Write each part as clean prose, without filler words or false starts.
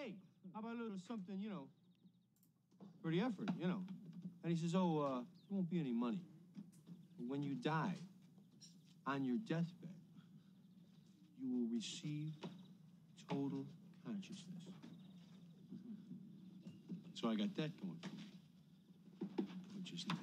hey, how about a little something, for the effort, And he says, there won't be any money. But when you die, on your deathbed, you will receive total consciousness. So I got that going for me, which is nice.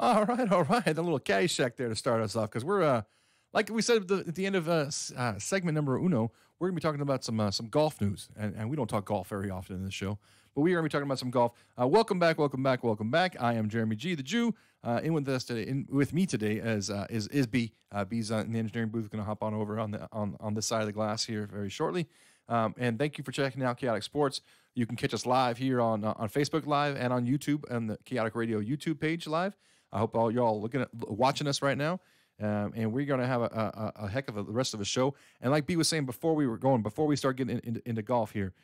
All right. A little Caddyshack there to start us off, because we're, like we said at the end of segment number uno, we're going to be talking about some golf news, and we don't talk golf very often in this show, but we are going to be talking about some golf. Welcome back. I am Jeremy G, the Jew. With me today is B. B's in the engineering booth, going to hop on over on this side of the glass here very shortly. And thank you for checking out Kaotic Sports. You can catch us live here on Facebook Live and on YouTube and the Kaotic Radio YouTube page live. I hope all y'all watching us right now. And we're going to have a heck of the rest of the show. And like B was saying before we start getting into golf here,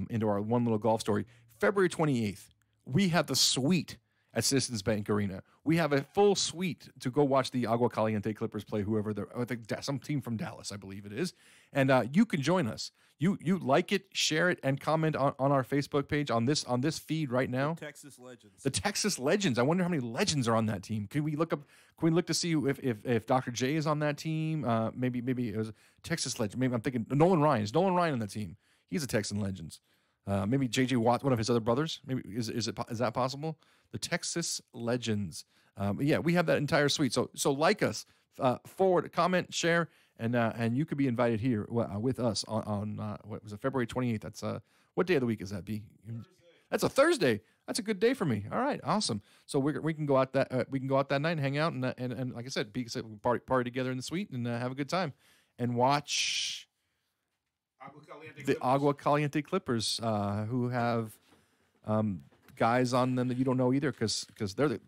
into our one little golf story, February 28th, we have the suite at Citizens Bank Arena. We have a full suite to go watch the Agua Caliente Clippers play some team from Dallas, I believe it is. And you can join us. You like it, share it, and comment on our Facebook page on this feed right now. The Texas Legends. I wonder how many legends are on that team. Can we look to see if Dr. J is on that team? Maybe it was Texas Legend. Maybe I'm thinking Nolan Ryan. Is Nolan Ryan on that team? He's a Texan Legends. Maybe J.J. Watt, one of his other brothers. Maybe is that possible? The Texas Legends. Yeah, we have that entire suite. So like us, forward, comment, share, and you could be invited here with us on what was it, February 28th. That's what day of the week is that? B. That's a Thursday. That's a good day for me. All right, awesome. So we can go out that night and hang out and like I said, we party together in the suite and have a good time and watch the Agua Caliente Clippers, who have guys on them that you don't know either, because they're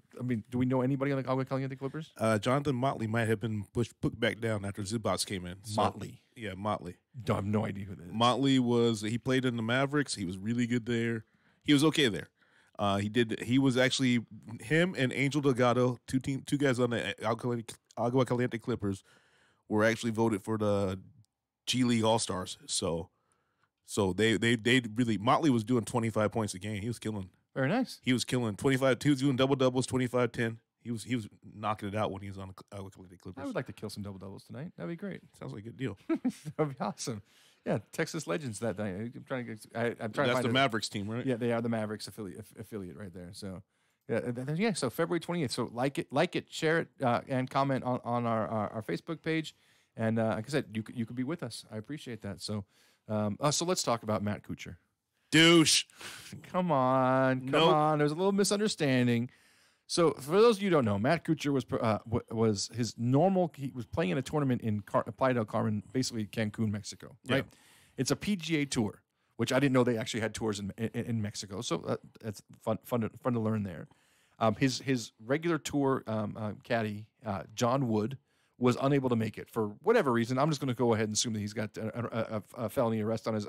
do we know anybody on the Agua Caliente Clippers? Jonathan Motley might have been put back down after Zubats came in. So, Motley? Yeah, Motley. I have no idea who that is. Motley he played in the Mavericks. He was really good there. He was okay there. He was actually, him and Angel Delgado, two guys on the Agua Caliente Clippers, were actually voted for the G League All-Stars. So they really, Motley was doing 25 points a game. He was killing. Very nice. He was killing 25. He was doing double-doubles, 25-10. He was knocking it out when he was on the Agua Caliente Clippers. I would like to kill some double-doubles tonight. That'd be great. Sounds like a good deal. That'd be awesome. Yeah, Texas Legends that night. I'm trying to That's the Mavericks team, right? Yeah, they are the Mavericks affiliate right there. So yeah, so February 28th. So like it, share it, and comment on our Facebook page. And like I said, you could be with us. I appreciate that. So let's talk about Matt Kuchar. Douche. Come on. There's a little misunderstanding. So for those of you who don't know, Matt Kuchar was his normal. He was playing in a tournament in Playa del Carmen, basically Cancun, Mexico. Right? Yeah. It's a PGA tour, which I didn't know they actually had tours in Mexico. So that's fun to learn there. His regular tour caddy, John Wood, was unable to make it for whatever reason. I'm just going to go ahead and assume that he's got a felony arrest on his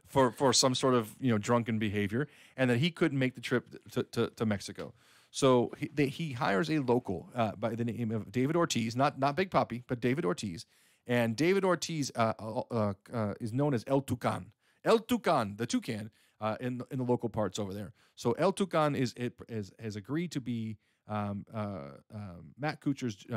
for some sort of drunken behavior, and that he couldn't make the trip to Mexico. So he hires a local by the name of David Ortiz, not Big Papi, but David Ortiz, and David Ortiz is known as El Tucan. El Tucan, the toucan, in the local parts over there. So El Tucan has agreed to be Matt Kuchar's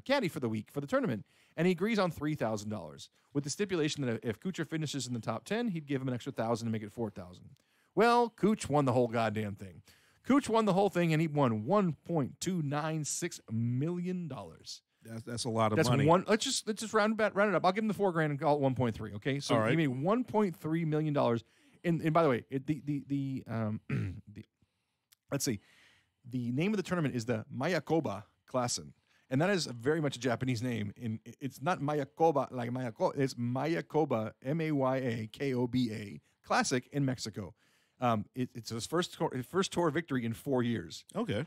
caddy for the tournament, and he agrees on $3,000 with the stipulation that if Kuchar finishes in the top 10, he'd give him an extra $1,000 to make it $4,000. Well, Kuch won the whole goddamn thing. Kuch won the whole thing, and he won $1.296 million. That's a lot of money. Let's just round it up. I'll give him the $4,000 and call it 1.3. Okay, so right. He made $1.3 million. And by the way, let's see. The name of the tournament is the Mayakoba Klassen, and that is very much a Japanese name. It's not Mayakoba like Mayakoba. It's Mayakoba, Mayakoba Classic in Mexico. It's his first tour victory in 4 years. Okay.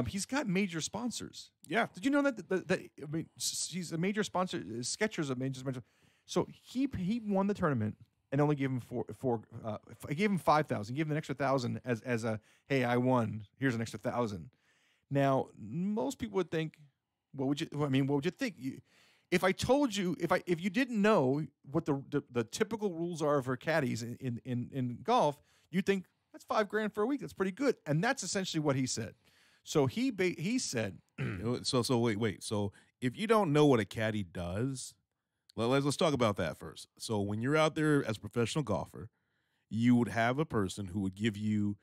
He's got major sponsors. Yeah. Did you know that he's a major sponsor? Skechers a major sponsor. So he won the tournament and only gave him I gave him $5,000. Gave him an extra $1,000 as a hey, I won. Here's an extra $1,000. Now most people would think, what would you think? if I told you, if you didn't know what the typical rules are for caddies in golf, you'd think that's $5,000 for a week. That's pretty good, and that's essentially what he said. So he said, so wait. So if you don't know what a caddy does, let's talk about that first. So when you're out there as a professional golfer, you would have a person who would give you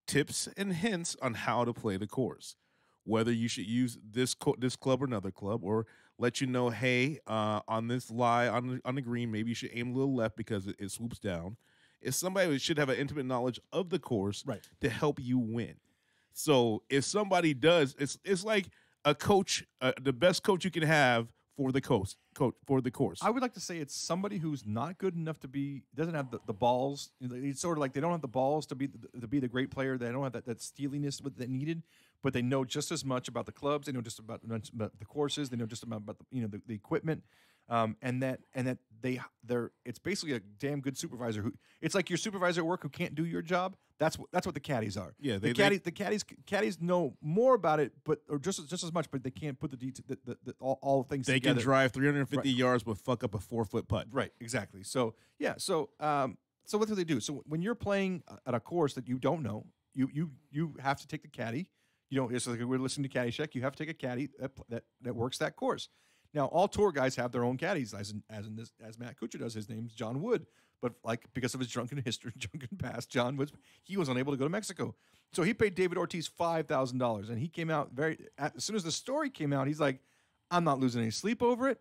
tips and hints on how to play the course, whether you should use this club or another club, or let you know, hey, on this lie on the green, maybe you should aim a little left because it swoops down. It's somebody who should have an intimate knowledge of the course to help you win. So if somebody does, it's like a coach, the best coach you can have for the course. I would like to say it's somebody who's not good enough doesn't have the balls. It's sort of like they don't have the balls to be the great player. They don't have that steeliness that needed, but they know just as much about the clubs. They know just about the courses. They know just about the equipment, and that they're it's basically a damn good supervisor who it's like your supervisor at work who can't do your job. That's what the caddies are. Yeah, the caddies know more about it, or just as much, but they can't put all things they together. They can drive 350 yards but fuck up a 4-foot putt. Right, exactly. So yeah, so what do they do? So when you're playing at a course that you don't know, you have to take the caddy. It's like we're listening to Caddyshack. You have to take a caddy that works that course. Now, all tour guys have their own caddies, as Matt Kuchar does. His name's John Wood, but because of his drunken past, John was unable to go to Mexico. So he paid David Ortiz $5,000, and he came out as soon as the story came out, he's like, "I'm not losing any sleep over it.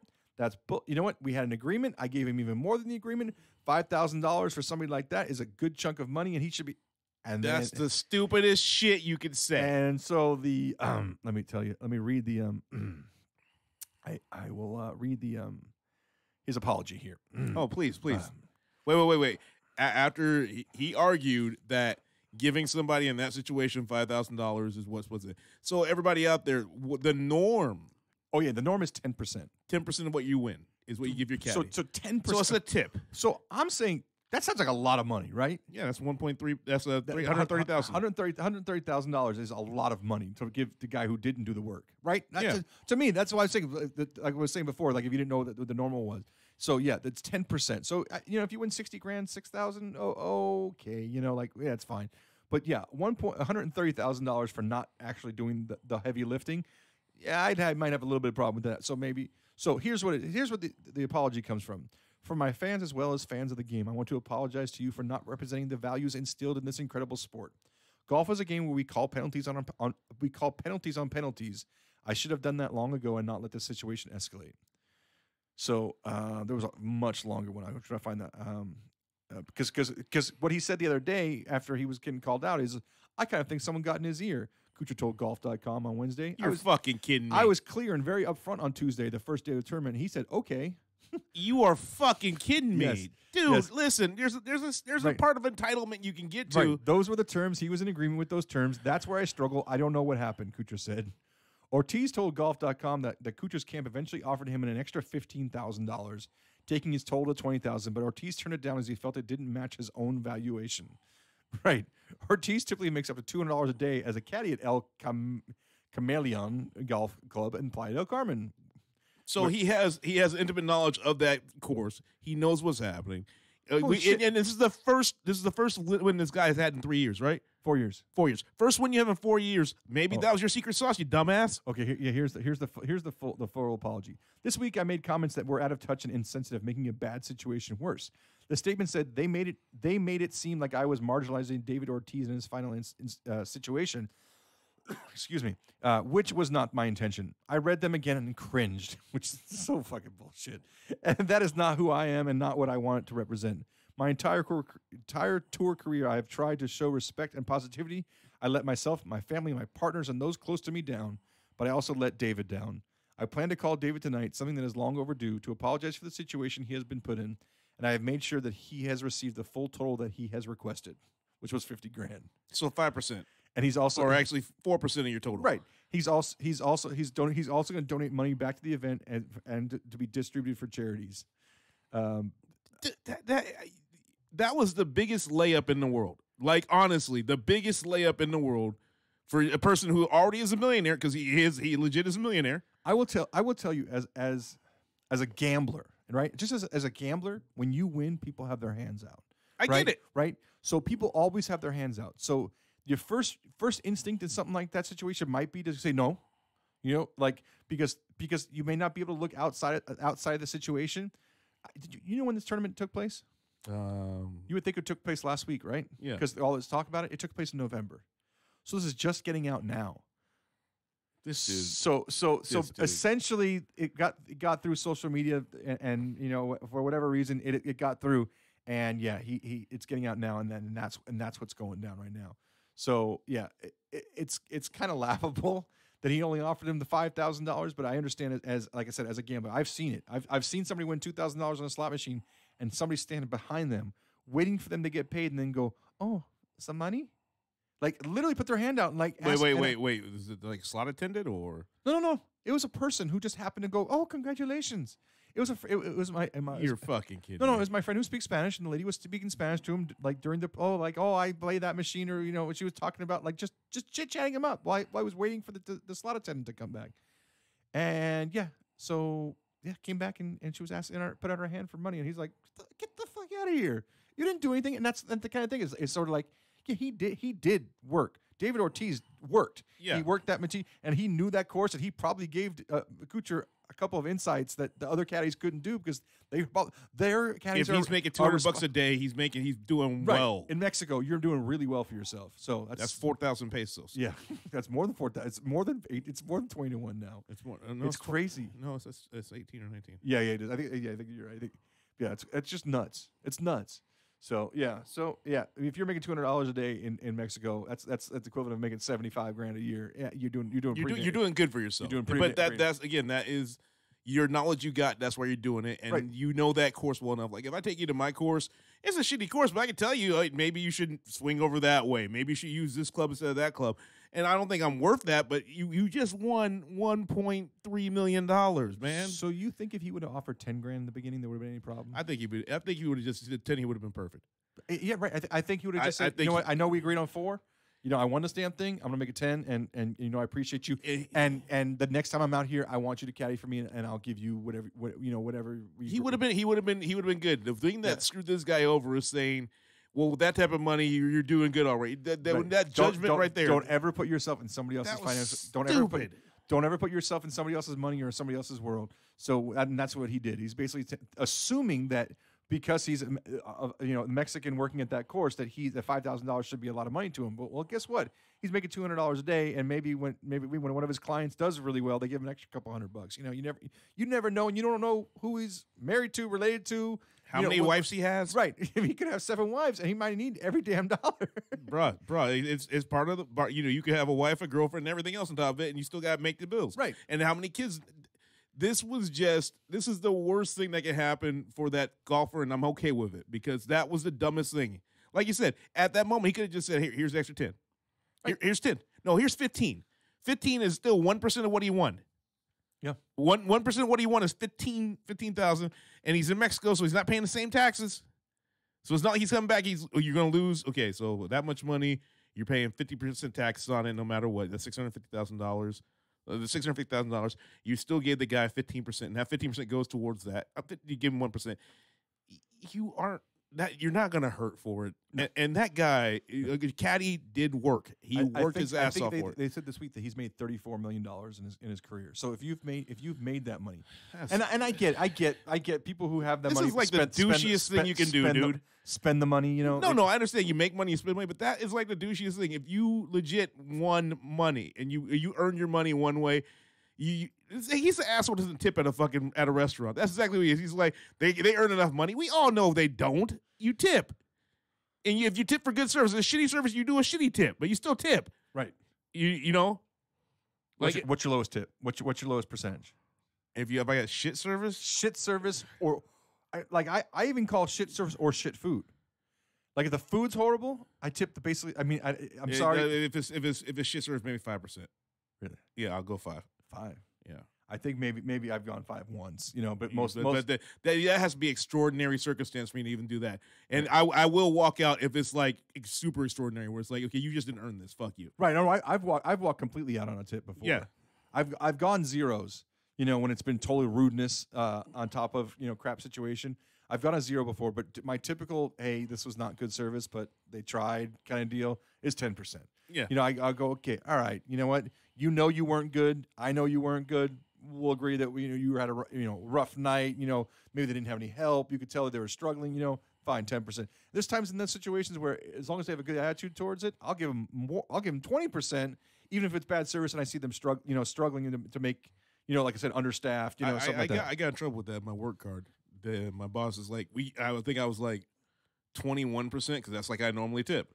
You know what? We had an agreement. I gave him even more than the agreement. $5,000 for somebody like that is a good chunk of money, and he should be." And that's the stupidest shit you could say. And so let me tell you. Let me read the I will read the his apology here. Oh, please. Wait. After he argued that giving somebody in that situation $5,000 is what's it. So everybody out there, the norm. Oh yeah, the norm is 10%. 10% of what you win is what you give your caddy. So 10%. So it's a tip. So I'm saying that sounds like a lot of money, right? Yeah, that's 1.3. That's $130,000. $130,000 is a lot of money to give the guy who didn't do the work, right? Yeah. To me, that's what I was saying. Like I was saying before, like if you didn't know what the normal was. So yeah, that's 10%. So if you win $60,000, $6,000, okay, it's fine. But yeah, $130,000 for not actually doing the heavy lifting. Yeah, I might have a little bit of problem with that. So here's what the apology comes from. For my fans as well as fans of the game, I want to apologize to you for not representing the values instilled in this incredible sport. Golf is a game where we call penalties on penalties. I should have done that long ago and not let this situation escalate. So there was a much longer one. I was trying to find that because what he said the other day after he was getting called out is, I kind of think someone got in his ear. Kuchar told golf.com on Wednesday. You're fucking kidding me. I was clear and very upfront on Tuesday, the first day of the tournament. He said, okay. You are fucking kidding me. Yes. Dude, Yes. Listen, there's a part of entitlement you can get to. Right. Those were the terms. He was in agreement with those terms. That's where I struggle. I don't know what happened, Kuchar said. Ortiz told golf.com that Kuchar's camp eventually offered him an extra $15,000, taking his total to $20,000, but Ortiz turned it down as he felt it didn't match his own valuation. Right. Ortiz typically makes up to $200 a day as a caddy at El Chameleon Golf Club in Playa del Carmen. So he has intimate knowledge of that course. He knows what's happening. And this is the first win this guy has had in 3 years, right? 4 years. 4 years. First one you have in 4 years. Maybe that was your secret sauce, you dumbass. Okay, here's the full apology. This week I made comments that were out of touch and insensitive, making a bad situation worse. The statement said they made it seem like I was marginalizing David Ortiz in his final situation. Excuse me, which was not my intention. I read them again and cringed, which is so fucking bullshit. And that is not who I am and not what I want to represent. My entire tour career, I have tried to show respect and positivity. I let myself, my family, my partners, and those close to me down, but I also let David down. I plan to call David tonight, something that is long overdue, to apologize for the situation he has been put in, and I have made sure that he has received the full total that he has requested, which was $50,000. So 5%. And he's also, or actually 4% of your total. Right. He's also going to donate money back to the event and to be distributed for charities. That was the biggest layup in the world. Like, honestly, the biggest layup in the world for a person who already is a millionaire, because he legit is a millionaire. I will tell you as as a gambler, right? Just as a gambler, when you win, people have their hands out. I right? get it. Right? So people always have their hands out. So your first instinct in something like that situation might be to say no, like because you may not be able to look outside the situation. Did you know when this tournament took place? You would think it took place last week, right? Yeah. Because all this talk about it took place in November. So this is just getting out now. This dude. So essentially it got through social media and for whatever reason it got through, and yeah, he it's getting out now, and that's what's going down right now. So yeah, it's kind of laughable that he only offered him the $5,000, but I understand it as, like I said, as a gambler. I've seen it. I've seen somebody win $2,000 on a slot machine, and somebody standing behind them, waiting for them to get paid, and then go, "Oh, some money." Like literally put their hand out and like wait. Is it like slot attendant or no? It was a person who just happened to go, "Oh, congratulations!" It was my You're fucking kidding. No, it was my friend who speaks Spanish, and the lady was speaking Spanish to him like during the I play that machine, or what she was talking about, like just chit chatting him up while I was waiting for the slot attendant to come back, and yeah, so yeah, came back and she was asking her, put out her hand for money, and he's like, "Get the fuck out of here! You didn't do anything." And that's the kind of thing is sort of like. Yeah, he did work. David Ortiz worked. Yeah. He worked that material, and he knew that course, and he probably gave Kuchar a couple of insights that the other caddies couldn't do because their caddies if he's making $200 a day, he's doing right. well. In Mexico, you're doing really well for yourself. So that's 4,000 pesos. Yeah, that's more than 4,000. It's more than 8. It's more than 20 to 1 now. It's more. It's crazy. No, it's 18 or 19. Yeah, it is. I think you're right. It's just nuts. It's nuts. So yeah, if you're making $200 a day in Mexico, that's equivalent of making $75,000 a year. Yeah, you're doing good for yourself. You're doing pretty. But that is your knowledge you got. That's why you're doing it, and right. You know that course well enough. Like if I take you to my course, it's a shitty course, but I can tell you maybe you shouldn't swing over that way. Maybe you should use this club instead of that club. And I don't think I'm worth that, but you just won $1.3 million, man. So you think if he would have offered $10,000 in the beginning, there would have been any problem? I think he would have just did 10. He would have been perfect. Yeah, right. I think he would have just said, what? I know we agreed on 4. I won this damn thing. I'm gonna make it 10, and I appreciate you. And the next time I'm out here, I want you to caddy for me, and I'll give you whatever. Whatever. He would have been good. The thing that screwed this guy over is saying, well, with that type of money, you're doing good already. That judgment right there. Don't ever put yourself in somebody else's finances. Don't ever put yourself in somebody else's money or somebody else's world. So and that's what he did. He's basically assuming that because he's Mexican working at that course that $5,000 should be a lot of money to him. But well, guess what? He's making $200 a day, and maybe when one of his clients does really well, they give him an extra couple $100. You never know, and you don't know who he's married to, related to. How many wives he has? Right. He could have 7 wives, and he might need every damn dollar. Bruh, it's part of the. You could have a wife, a girlfriend, and everything else on top of it, and you still got to make the bills. Right. And how many kids? This is the worst thing that could happen for that golfer, and I'm okay with it because that was the dumbest thing. Like you said, at that moment, he could have just said, here's the extra 10. Here's 10. No, here's 15. 15 is still 1% of what he won. Yeah. 1% of what he won is 15,000, and he's in Mexico, so he's not paying the same taxes. So it's not like he's coming back. You're going to lose. Okay, so that much money, you're paying 50% taxes on it no matter what. That's $650,000. The $650,000, you still gave the guy 15%, and that 15% goes towards that. You give him 1%. You're not going to hurt for it. No. And that guy, caddy, did work. He worked his ass off for it. They said this week that he's made $34 million in his career. So if you've made that money, and I get people who have that this money. This is like the douchiest thing you can do, dude. Spend the money, No, I understand you make money, you spend money, but that is like the douchiest thing. If you legit won money and you earn your money one way, he's an asshole who doesn't tip at a restaurant. That's exactly what he is. He's like they earn enough money. We all know they don't. You tip, and if you tip for good service, a shitty service, you do a shitty tip, but you still tip. Right. You know. What's your lowest tip? What's your lowest percentage? If I got shit service, or I even call shit service or shit food. Like if the food's horrible, I tip the basically. I mean, I'm sorry. If it's shit service, maybe 5%. Really? Yeah, I'll go 5. 5. Yeah. I think maybe I've gone 5 once, but that has to be extraordinary circumstance for me to even do that. And I will walk out if it's like super extraordinary, where it's like, okay, you just didn't earn this. Fuck you. Right. No, I've walked completely out on a tip before. Yeah. I've gone zeros when it's been totally rudeness on top of, crap situation. I've gone a 0 before, but my typical, hey, this was not good service, but they tried kind of deal is 10%. Yeah. I'll go, okay, all right, you know what? You weren't good. I know you weren't good. We'll agree that you had a rough night. Maybe they didn't have any help. You could tell that they were struggling. Fine, 10%. There's times in those situations where, as long as they have a good attitude towards it, I'll give them more. I'll give them 20%, even if it's bad service and I see them struggling to make, like I said, understaffed. Something like that. I got in trouble with that. My work card. My boss is like, I think I was like 21% because that's like I normally tip.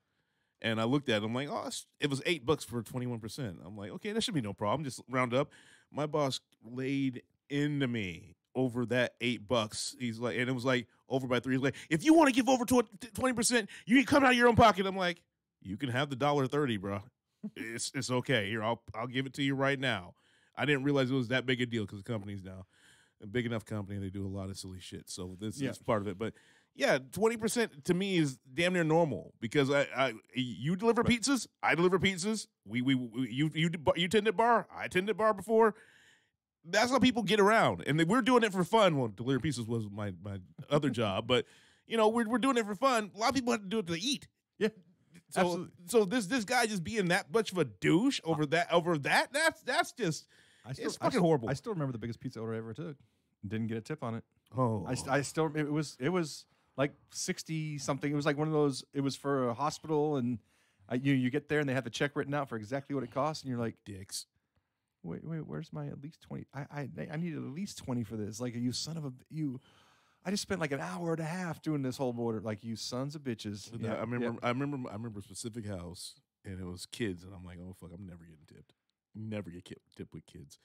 And I looked at it, I'm like, oh, it was $8 for 21%. I'm like, okay, that should be no problem. Just round up. My boss laid into me over that $8. He's like, and it was like over by 3. He's like, if you want to give over 20%, you can come out of your own pocket. I'm like, you can have the $1.30, bro. It's okay. Here, I'll give it to you right now. I didn't realize it was that big a deal because the company's now a big enough company and they do a lot of silly shit. So this is part of it. But yeah, 20% to me is damn near normal because you deliver pizzas, I deliver pizzas. You tended bar, I tended bar before. That's how people get around, and we're doing it for fun. Well, deliver pizzas was my other job, but we're doing it for fun. A lot of people have to do it to eat. Yeah. So this guy just being that much of a douche over that that's just it's fucking horrible. I still remember the biggest pizza order I ever took. Didn't get a tip on it. Oh, I still it was like 60 something. It was like one of those. It was for a hospital, and you get there and they have the check written out for exactly what it costs, and you're like, dicks. Wait, where's my at least 20? I needed at least 20 for this. Like, you son of a you. I just spent like an hour and a half doing this whole order. Like, you sons of bitches. Yeah, I remember a specific house, and it was kids, and I'm like, oh fuck, I'm never getting tipped. Never get tipped with kids.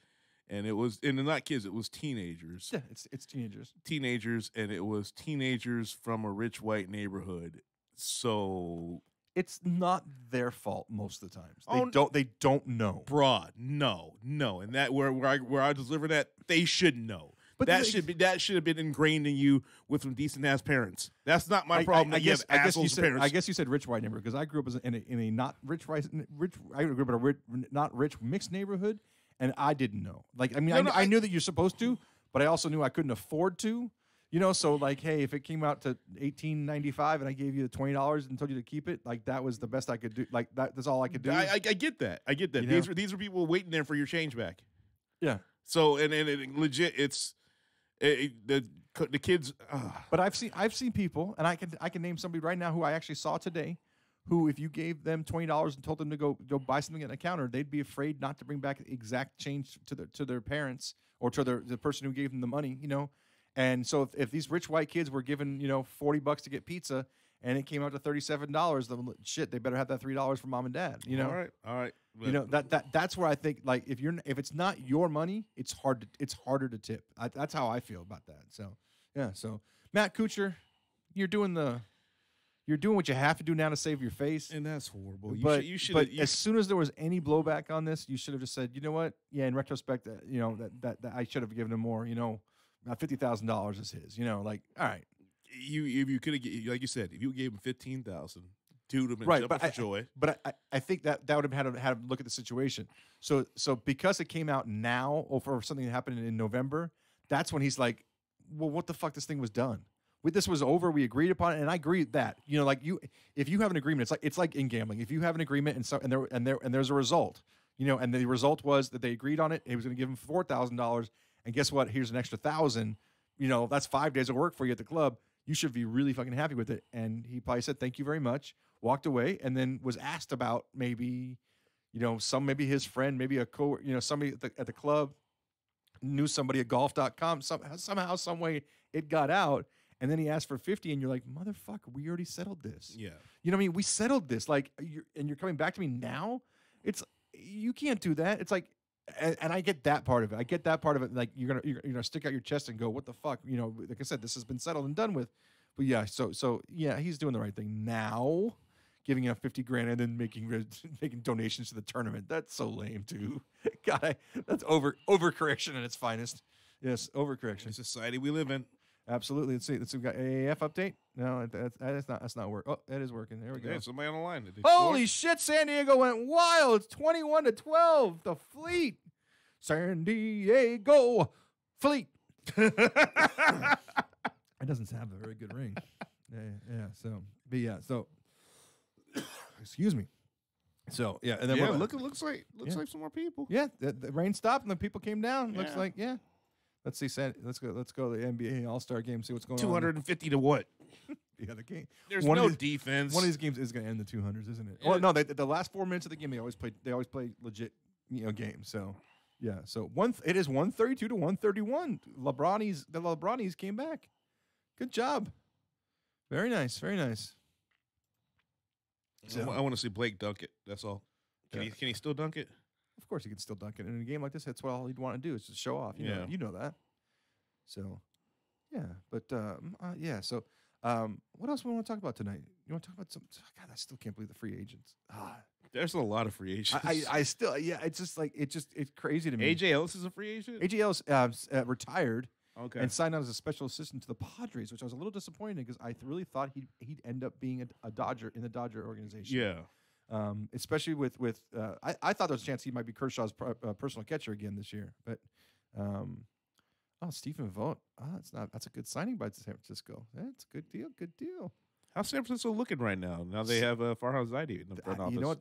And it was, and not kids, it was teenagers. Yeah, it's teenagers. Teenagers, and it was teenagers from a rich white neighborhood. So it's not their fault most of the times. They don't know. Broad, no. And that where I deliver that, they should know. But that should have been ingrained in you with some decent ass parents. That's not my problem. I guess you said rich white neighborhood because I grew up in a not rich. I grew up in a not rich mixed neighborhood, and I didn't know. Like, I mean, I knew that you're supposed to, but I also knew I couldn't afford to. So like, hey, if it came out to $18.95 and I gave you the $20 and told you to keep it, like, that was the best I could do. Like, that's all I could do. I get that. These are people waiting there for your change back. Yeah. So and it legit, it's. The kids, but I've seen people, and I can name somebody right now who I actually saw today, who, if you gave them $20 and told them to go buy something at a counter, they'd be afraid not to bring back exact change to their parents or to the person who gave them the money, And so if these rich white kids were given $40 to get pizza and it came out to $37, then shit, they better have that $3 from mom and dad. All right. That's where I think, like, if it's not your money, it's harder to tip. That's how I feel about that. So yeah. So Matt Kuchar, you're doing what you have to do now to save your face, and that's horrible. You should. As soon as there was any blowback on this, you should have just said, you know what? Yeah, in retrospect, that I should have given him more. $50,000 is his. Like, all right. You could have, like you said, if you gave him $15,000. Dude would have been jumping for joy. But I think that would have had to look at the situation. So because it came out now, or for something that happened in November, that's when he's like, well, what the fuck? This thing was done. This was over. We agreed upon it, and I agree with that. If you have an agreement, it's like in gambling. If you have an agreement and there's a result, and the result was that they agreed on it, he was going to give him $4,000, and guess what? Here's an extra $1,000. That's 5 days of work for you at the club. You should be really fucking happy with it. And he probably said, thank you very much, walked away, and then was asked about maybe his friend, maybe a somebody at the club knew somebody at golf.com. Somehow, some way it got out. And then he asked for 50, and you're like, motherfucker, we already settled this. Yeah. You know what I mean? We settled this. Like, you're coming back to me now? You can't do that. It's like, and I get that part of it. Like, you're gonna stick out your chest and go, what the fuck? Like I said, this has been settled and done with. But yeah, so yeah, he's doing the right thing now, giving out $50,000 and then making donations to the tournament. That's so lame too. God, that's overcorrection at its finest. Yes, overcorrection. The society we live in. Absolutely. Let's see. We got AAF update. No, that's not work. Oh, that is working. There we go. Somebody on the line. Holy shit! San Diego went wild. It's 21-12. The Fleet San Diego Fleet. It doesn't have a very good ring. Yeah. So, excuse me. So yeah, and then Yeah, we're looks like some more people. Yeah, the rain stopped and the people came down. Looks Yeah. like Let's see. Let's go to the NBA All-Star game. See what's going on. 250 to what? Yeah, the game. There's One of no these- defense. One of these games is going to end the 200s, isn't it? Yeah. Well, no, the last 4 minutes of the game they always play legit games. So yeah, so it is 132 to 131. The LeBronies came back. Good job. Very nice. Very nice. So, I want to see Blake dunk it. That's all. Can he still dunk it? of course, he can still dunk it. And in a game like this, that's what all he'd want to do is just show off. You know that. So, yeah. But, yeah. So, what else we want to talk about tonight? You want to talk about some? God, I still can't believe the free agents. There's a lot of free agents. I still, yeah. It's just like it's crazy to me. AJ Ellis is a free agent. AJ Ellis retired Okay. and signed on as a special assistant to the Padres, which I was a little disappointed because I really thought he'd end up being a Dodger in the Dodger organization. Yeah. Especially with I thought there was a chance he might be Kershaw's personal catcher again this year, but Stephen Vogt, that's a good signing by San Francisco. That's a good deal. Good deal. How's San Francisco looking right now? Now they have Farhan Zaidi in the front office. You know what?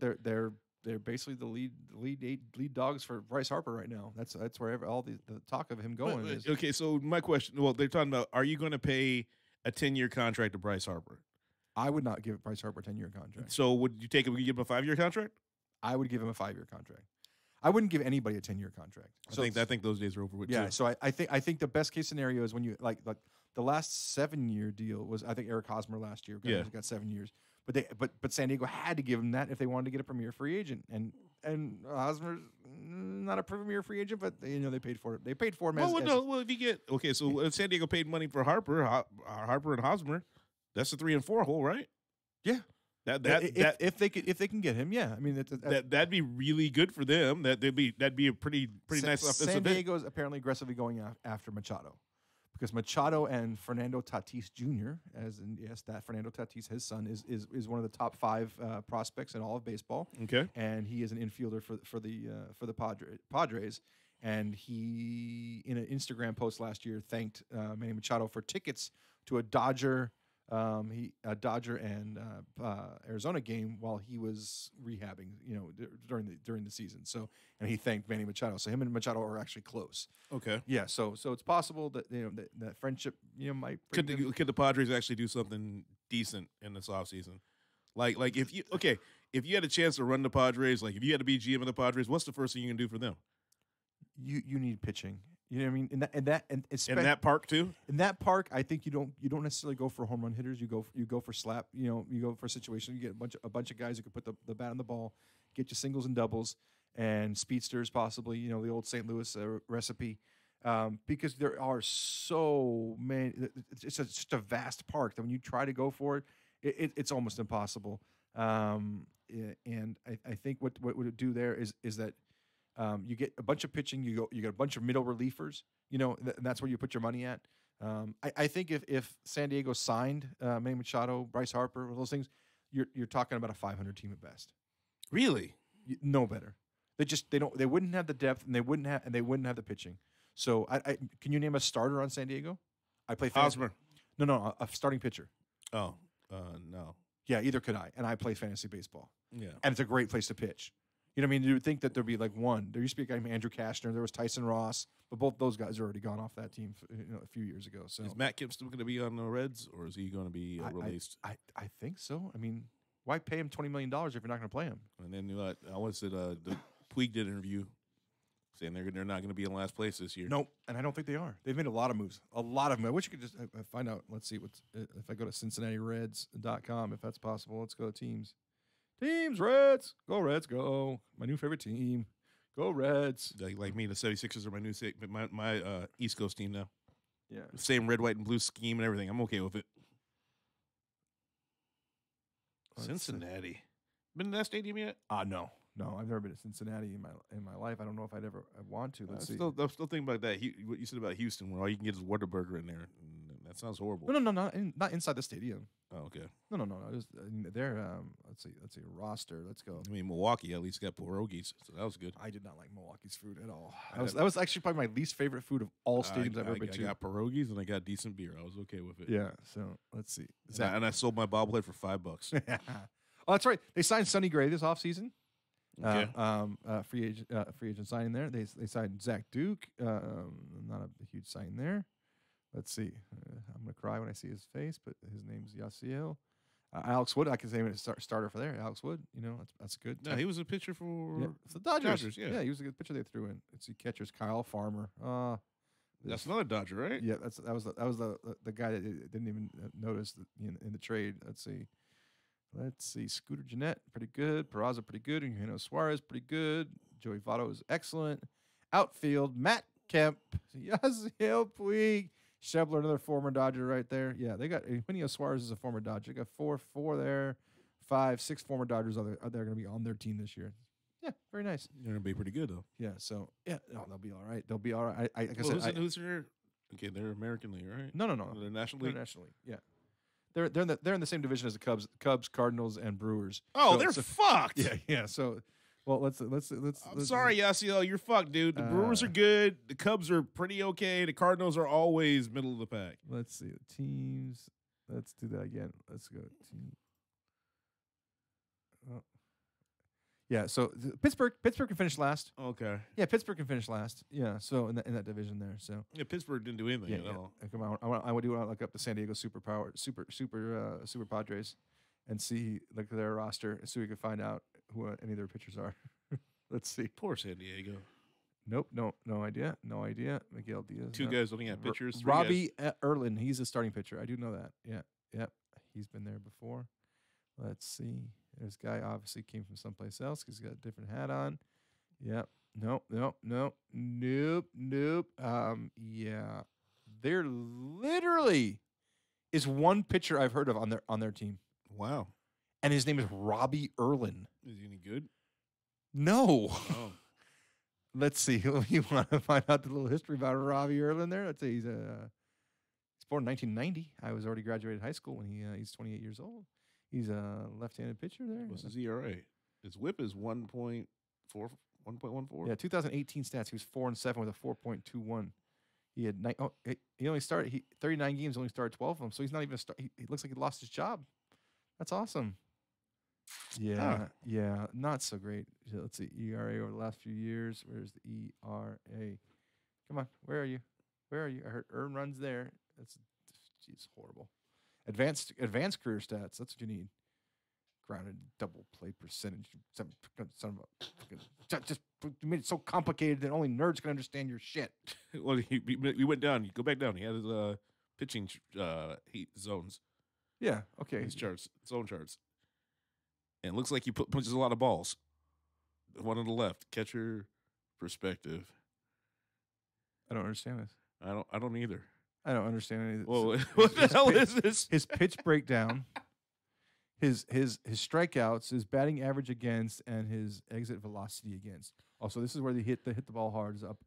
They're basically the lead dogs for Bryce Harper right now. That's where all the talk of him going is. Okay, so my question. Well, they're talking about: are you going to pay a 10-year contract to Bryce Harper? I would not give Bryce Harper a 10-year contract. So would you take him? Would you give him a 5-year contract? I would give him a 5-year contract. I wouldn't give anybody a 10-year contract. I think those days are over with. Yeah. Too. So I think the best case scenario is when you like the last 7-year deal was I think Eric Hosmer last year. Yeah. Got 7 years. But San Diego had to give him that if they wanted to get a premier free agent, and Hosmer's not a premier free agent, but they paid for it. They paid for him. Well, if you get so San Diego paid money for Harper and Hosmer, that's a 3 and 4 hole, right? Yeah. If they can get him, yeah. I mean that'd be really good for them. That'd be a pretty nice offensive. San Diego is apparently aggressively going after Machado. Because Machado and Fernando Tatis Jr., that Fernando Tatis, his son, is one of the top 5 prospects in all of baseball. Okay, and he is an infielder for the Padres. And he, in an Instagram post last year, thanked Manny Machado for tickets to a Dodger and Arizona game while he was rehabbing, during the season. So, and he thanked Manny Machado. So him and Machado are actually close. Okay. Yeah. So it's possible that that friendship might. Could the Padres actually do something decent in this offseason? Like if you had a chance to run the Padres, like if you had to be GM of the Padres, what's the first thing you can do for them? You need pitching. You know what I mean? In that park too. In that park, I think you don't necessarily go for home run hitters. You go for slap. You go for a situation. You get a bunch of guys who can put the bat on the ball, get you singles and doubles, and speedsters possibly. The old St. Louis recipe. Because there are so many. It's just a vast park that when you try to go for it, it's almost impossible. And I think what would it do there is that. You get a bunch of pitching. You get a bunch of middle relievers. And that's where you put your money at. I think if San Diego signed Manny Machado, Bryce Harper, all those things, you're talking about a 500 team at best. Really? No better. They wouldn't have the depth, and they wouldn't have the pitching. So I can you name a starter on San Diego? I play Hosmer. No, a starting pitcher. Oh, no. Yeah, either could I, and I play fantasy baseball. Yeah, and it's a great place to pitch. You know what I mean? You would think that there'd be like one. There used to be a guy named Andrew Kastner. There was Tyson Ross, but both those guys are already gone off that team a few years ago. So is Matt Kemp still going to be on the Reds, or is he going to be released? I think so. I mean, why pay him $20 million if you're not going to play him? And then I was at the Puig did an interview saying they're not going to be in last place this year. Nope, and I don't think they are. They've made a lot of moves. I wish you could just find out. Let's see if I go to CincinnatiReds.com if that's possible. Let's go to teams. Teams, Reds. Go, Reds, go. My new favorite team. Go, Reds. Like me, the 76ers are my new my East Coast team now. Yeah. Same red, white, and blue scheme and everything. I'm okay with it. Cincinnati. Been to that stadium yet? No. I've never been to Cincinnati in my life. I don't know if I want to. Let's see. I'm still thinking about that. What you said about Houston, where all you can get is Whataburger in there. And That sounds horrible. No, not inside the stadium. Oh, okay. No. It was, they're let's see, roster. Let's go. I mean, Milwaukee at least got pierogies, so that was good. I did not like Milwaukee's food at all. That was actually probably my least favorite food of all stadiums I've ever been to. I got pierogies and I got decent beer. I was okay with it. Yeah. So let's see. And I sold my bobblehead for $5. Oh, that's right. They signed Sonny Gray this offseason. Okay. Free agent signing there. They signed Zach Duke. Not a huge sign there. Let's see. I'm gonna cry when I see his face, but his name's Yasiel. Alex Wood. I can say him as starter for there. Alex Wood. That's good. No, he was a pitcher for the Dodgers. Yeah, he was a good pitcher they threw in. Let's see. Catchers Kyle Farmer. That's another Dodger, right? Yeah, that was the guy that didn't even notice in the trade. Let's see. Scooter Jeanette, pretty good. Peraza, pretty good. Eugenio Suarez, pretty good. Joey Votto is excellent. Outfield, Matt Kemp, Yasiel Puig, Shebler, another former Dodger right there. Yeah, they got Eugenio Suarez is a former Dodger. They got 4 there, 5, 6 former Dodgers are going to be on their team this year. Yeah, very nice. They're going to be pretty good though. Yeah, so they'll be all right. They'll be all right. Who's their? Okay, they're American League, right? No. They're National League. They're National League. Yeah. They're in the same division as the Cubs, Cardinals, and Brewers. Oh, they're fucked. Yeah. So, well, let's. I'm sorry, Yasiel, you're fucked, dude. The Brewers are good. The Cubs are pretty okay. The Cardinals are always middle of the pack. Let's see the teams. Let's do that again. Let's go team. Oh. Yeah. So Pittsburgh can finish last. Okay. Yeah, Pittsburgh can finish last. Yeah. So in that division there. So yeah, Pittsburgh didn't do anything at all. Come on, I want to look up the San Diego Super Padres, and look at their roster and see if we can find out who any of their pitchers are. Let's see. Poor San Diego. Nope. No idea. Miguel Diaz. 2 guys only got pitchers. 3 Robbie Erlin. He's a starting pitcher. I do know that. Yeah. Yep. He's been there before. Let's see. This guy obviously came from someplace else because he's got a different hat on. Yep. Nope. Yeah. There literally is one pitcher I've heard of on their team. Wow. And his name is Robbie Erlin. Is he any good? No. Oh. Let's see. You want to find out the little history about Robbie Erlin there? Let's say he's born in 1990. I was already graduated high school when he's 28 years old. He's a left-handed pitcher there. What's his ERA? His WHIP is 1.14. Yeah, 2018 stats. He was 4-7 with a 4.21. He had he only started 39 games, only started 12 of them. So he's not even he looks like he lost his job. That's awesome. Yeah, not so great. Let's see, ERA over the last few years. Where's the ERA? Come on, where are you? I heard earn runs there. That's horrible. Advanced career stats. That's what you need. Grounded double play percentage. Just made it so complicated that only nerds can understand your shit. Well, he went down. You go back down. He had his pitching zones. Yeah. Okay. His zone charts. And it looks like he punches a lot of balls. One on the left, catcher perspective. I don't understand this. I don't either. I don't understand any of this. Whoa, what the hell is this? His pitch breakdown, his strikeouts, his batting average against, and his exit velocity against. Also, this is where they hit the ball hard, is up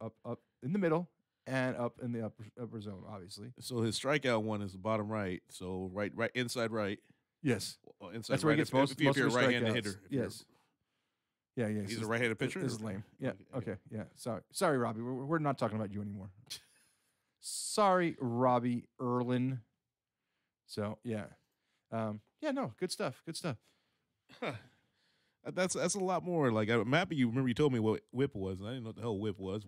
in the middle and up in the upper zone, obviously. So his strikeout one is the bottom right. So right inside right. Yes. Inside that's where right. he gets most if you're a right-handed strikeouts. hitter. Yes. Yeah. He's a right-handed pitcher? This is lame. Yeah. Okay. Yeah. Sorry, Robbie. We're not talking about you anymore. Sorry, Robbie Erlin. So yeah. No, good stuff. Huh. That's a lot more. Like I'm happy you remember you told me what WHIP was, and I didn't know what the hell WHIP was.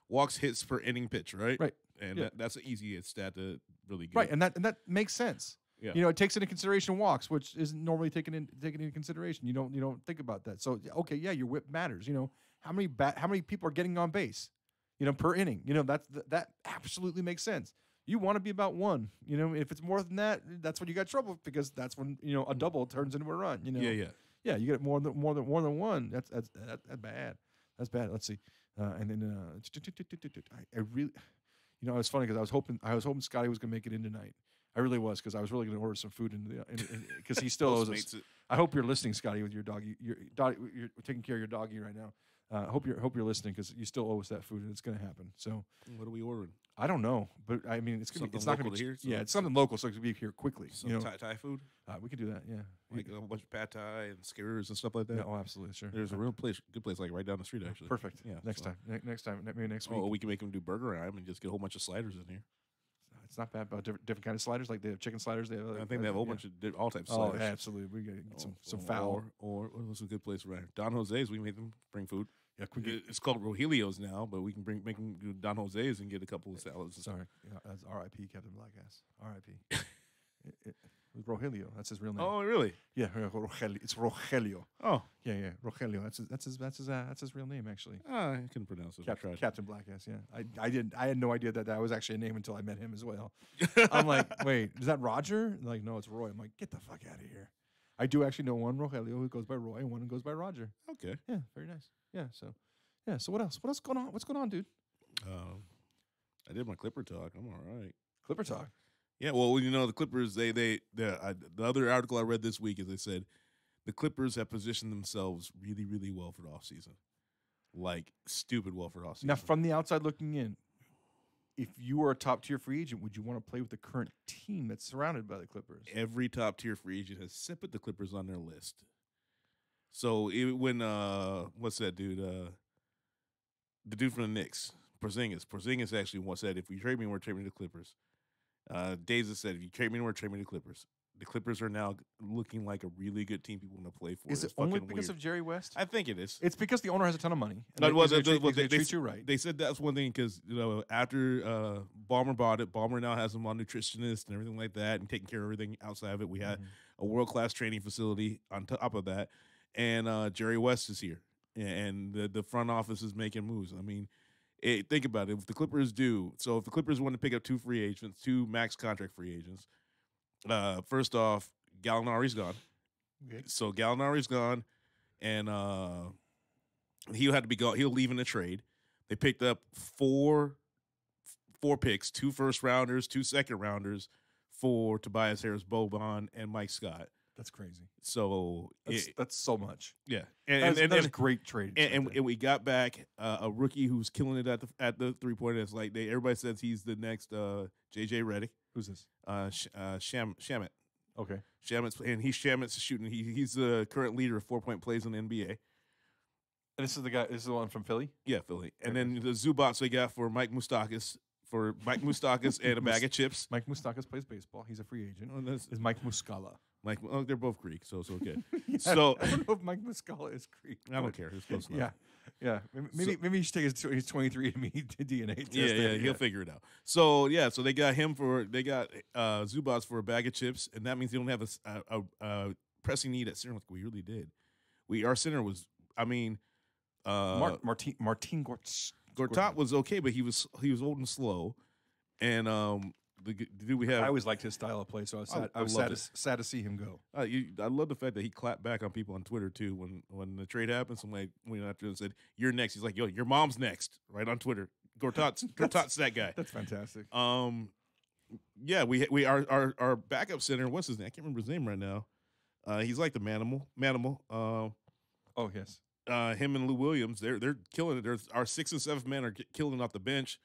Walks hits per inning pitch, right? Right. And that's an easy stat to really get. Right, and that makes sense. Yeah. It takes into consideration walks, which isn't normally taken into consideration. You don't think about that. So okay, yeah, your WHIP matters. How many people are getting on base, per inning. That absolutely makes sense. You want to be about 1. If it's more than that, that's when you got trouble, because that's when a double turns into a run. Yeah, you get more than 1. That's bad. That's bad. Let's see, and then I really, it was funny because I was hoping Scotty was gonna make it in tonight. I really was, because I was really going to order some food because he still owes us. I hope you're listening, Scotty, with your doggy. You're taking care of your doggy right now. Hope you're listening because you still owe us that food and it's going to happen. So What are we ordering? I don't know, but I mean it's Something not local going to here, so Yeah, it's something local, so it could be here quickly. Some Thai food, we could do that. Yeah, like a bunch of pad Thai and skewers and stuff like that. Yeah, oh, absolutely, sure. There's a real good place, like right down the street, actually. Perfect. Yeah. Next time, maybe next week. Oh, we can make them do burger time and just get a whole bunch of sliders in here. It's not bad. About different kind of sliders, like they have chicken sliders. They have, I think they have a whole bunch of all types of Oh, sliders. absolutely. We got to get some foul. Or what was a good place around here? Don Jose's. We made them bring food. Yeah, It's called Rogelio's now, but we can make them do Don Jose's and get a couple of salads. And Sorry, yeah, that's R.I.P. Captain Blackass. R.I.P. It was Rogelio. That's his real name. Oh, really? Yeah, Rogelio. It's Rogelio. Oh, Yeah, Rogelio. That's his real name actually. I couldn't pronounce it. Captain Blackass. Yeah, I had no idea that was actually a name until I met him as well. I'm like, wait, is that Roger? Like, no, it's Roy. I'm like, get the fuck out of here. I do actually know one Rogelio who goes by Roy and one who goes by Roger. Okay. Yeah, very nice. Yeah, so what else? What else going on? What's going on, dude? I did my Clipper talk. I'm all right. Clipper talk. Yeah, well, the Clippers. The other article I read this week is they said the Clippers have positioned themselves really, really well for the offseason. Like stupid well for the offseason. Now, from the outside looking in, if you were a top tier free agent, would you want to play with the current team that's surrounded by the Clippers? Every top tier free agent has put the Clippers on their list. So when what's that dude? The dude from the Knicks, Porzingis actually once said, if we trade me, we're trading the Clippers. Daza said, if you trade me, we're trading the Clippers. The Clippers are now looking like a really good team people want to play for. Is it only because of Jerry West? I think it is. It's because the owner has a ton of money. No, they treat you right. They said that's one thing because after Ballmer bought it, Ballmer now has them on nutritionists and everything like that and taking care of everything outside of it. We had a world-class training facility on top of that. And Jerry West is here. And the front office is making moves. I mean, think about it. If the Clippers if the Clippers want to pick up two max contract free agents, first off, Gallinari's gone. Okay. So Gallinari's gone, and he'll have to be gone. He'll leave in a trade. They picked up four picks, 2 first-rounders, 2 second-rounders for Tobias Harris, Boban, and Mike Scott. That's crazy. So that's so much. Yeah, and that's great trade. And we got back a rookie who's killing it at the 3-pointer. It's like everybody says he's the next JJ Redick. Who's this? Shamet. Okay. Shamet's shooting. He's the current leader of 4-point plays in the NBA. And this is the guy. This is the one from Philly. Yeah, Philly. And then the Zubats they got for Mike Moustakas. And a bag of chips. Mike Moustakas plays baseball. He's a free agent. Oh, is Mike Muscala. They're both Greek, so it's okay. Yeah, So I don't know if Mike Muscala is Greek. I don't care. It's close enough. Yeah. Maybe he should take his 23andMe DNA test. Yeah, he'll figure it out. So they got Zubats for a bag of chips, and that means they don't have a pressing need at center like we really did. Our center was, Martin Gortat was okay, but he was old and slow, and the dude we have. I always liked his style of play, so I was sad to see him go. I love the fact that he clapped back on people on Twitter too when the trade happened. Somebody went after him and said, "You're next." He's like, "Yo, your mom's next," right on Twitter. Gortat's that guy. That's fantastic. Yeah, we our backup center. What's his name? I can't remember his name right now. He's like the Manimal. Oh yes. Him and Lou Williams, they're killing it. Our 6th and 7th men are killing off the bench.